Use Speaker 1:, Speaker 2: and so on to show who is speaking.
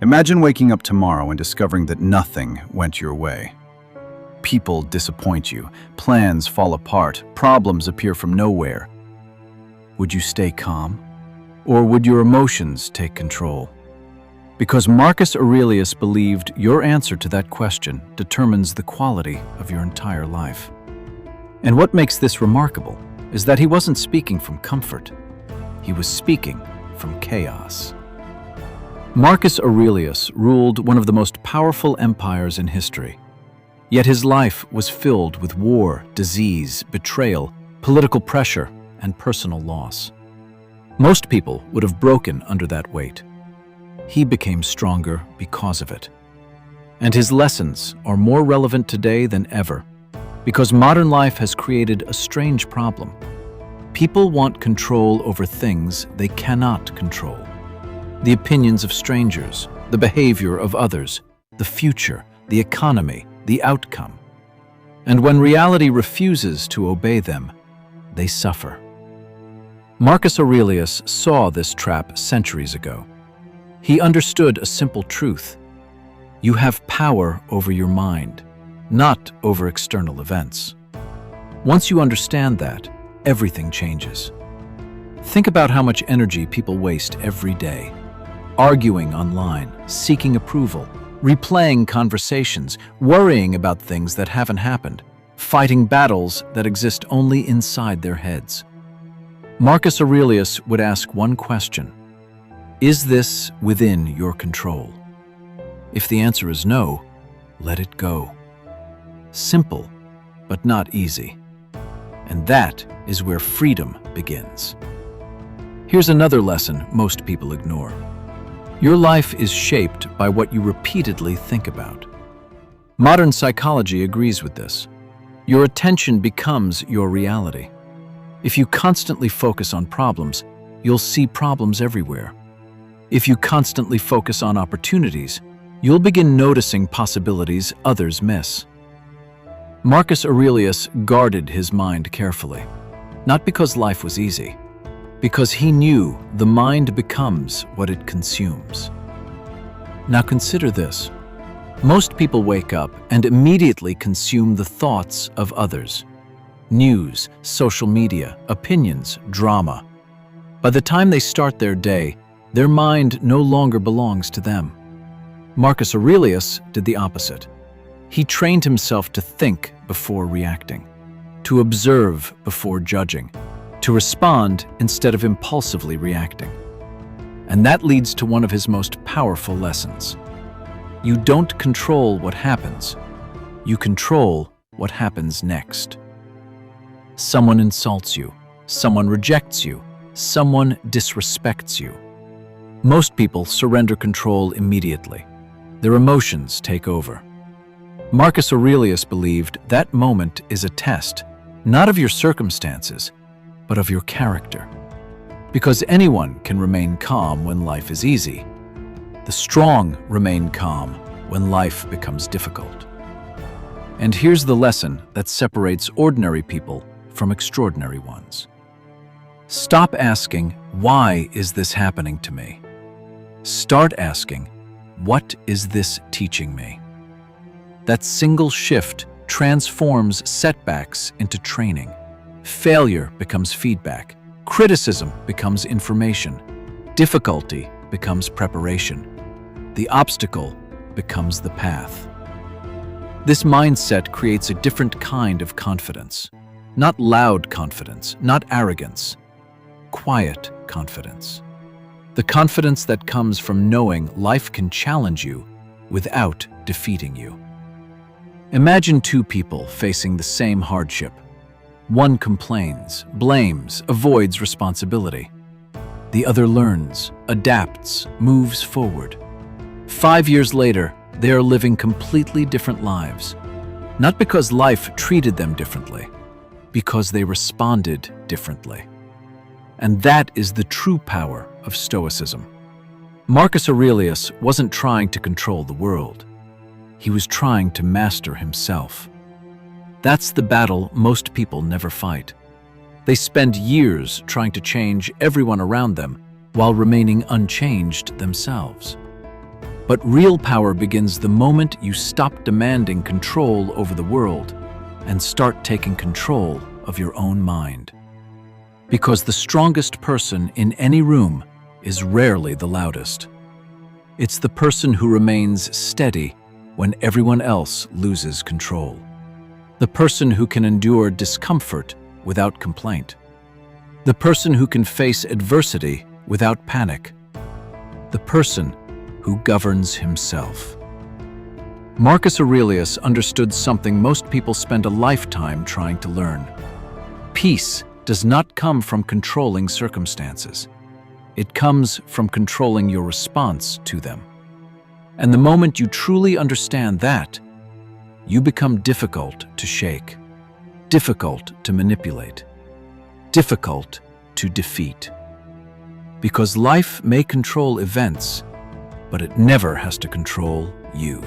Speaker 1: Imagine waking up tomorrow and discovering that nothing went your way. People disappoint you, plans fall apart, problems appear from nowhere. Would you stay calm? Or would your emotions take control? Because Marcus Aurelius believed your answer to that question determines the quality of your entire life. And what makes this remarkable is that he wasn't speaking from comfort. He was speaking from chaos. Marcus Aurelius ruled one of the most powerful empires in history. Yet his life was filled with war, disease, betrayal, political pressure, and personal loss. Most people would have broken under that weight. He became stronger because of it. And his lessons are more relevant today than ever, because modern life has created a strange problem. People want control over things they cannot control. The opinions of strangers, the behavior of others, the future, the economy, the outcome. And when reality refuses to obey them, they suffer. Marcus Aurelius saw this trap centuries ago. He understood a simple truth. You have power over your mind, not over external events. Once you understand that, everything changes. Think about how much energy people waste every day. Arguing online, seeking approval, replaying conversations, worrying about things that haven't happened, fighting battles that exist only inside their heads. Marcus Aurelius would ask one question: is this within your control? If the answer is no, let it go. Simple, but not easy. And that is where freedom begins. Here's another lesson most people ignore. Your life is shaped by what you repeatedly think about. Modern psychology agrees with this. Your attention becomes your reality. If you constantly focus on problems, you'll see problems everywhere. If you constantly focus on opportunities, you'll begin noticing possibilities others miss. Marcus Aurelius guarded his mind carefully, not because life was easy, because he knew the mind becomes what it consumes. Now consider this. Most people wake up and immediately consume the thoughts of others. News, social media, opinions, drama. By the time they start their day, their mind no longer belongs to them. Marcus Aurelius did the opposite. He trained himself to think before reacting, to observe before judging, to respond instead of impulsively reacting. And that leads to one of his most powerful lessons. You don't control what happens. You control what happens next. Someone insults you. Someone rejects you. Someone disrespects you. Most people surrender control immediately. Their emotions take over. Marcus Aurelius believed that moment is a test, not of your circumstances, but of your character. Because anyone can remain calm when life is easy. The strong remain calm when life becomes difficult. And here's the lesson that separates ordinary people from extraordinary ones. Stop asking, why is this happening to me? Start asking, what is this teaching me? That single shift transforms setbacks into training. Failure becomes feedback. Criticism becomes information. Difficulty becomes preparation. The obstacle becomes the path. This mindset creates a different kind of confidence. Not loud confidence, not arrogance. Quiet confidence. The confidence that comes from knowing life can challenge you without defeating you. Imagine two people facing the same hardship. One complains, blames, avoids responsibility. The other learns, adapts, moves forward. 5 years later, they are living completely different lives. Not because life treated them differently, because they responded differently. And that is the true power of Stoicism. Marcus Aurelius wasn't trying to control the world. He was trying to master himself. That's the battle most people never fight. They spend years trying to change everyone around them while remaining unchanged themselves.
Speaker 2: But real power begins the moment you stop demanding control over the world and start taking control of your own mind. Because the strongest person in any room is rarely the loudest. It's the person who remains steady when everyone else loses control. The person who can endure discomfort without complaint. The person who can face adversity without panic. The person who governs himself. Marcus Aurelius understood something most people spend a lifetime trying to learn. Peace does not come from controlling circumstances. It comes from controlling your response to them. And the moment you truly understand that, you become difficult to shake, difficult to manipulate, difficult to defeat. Because life may control events, but it never has to control you.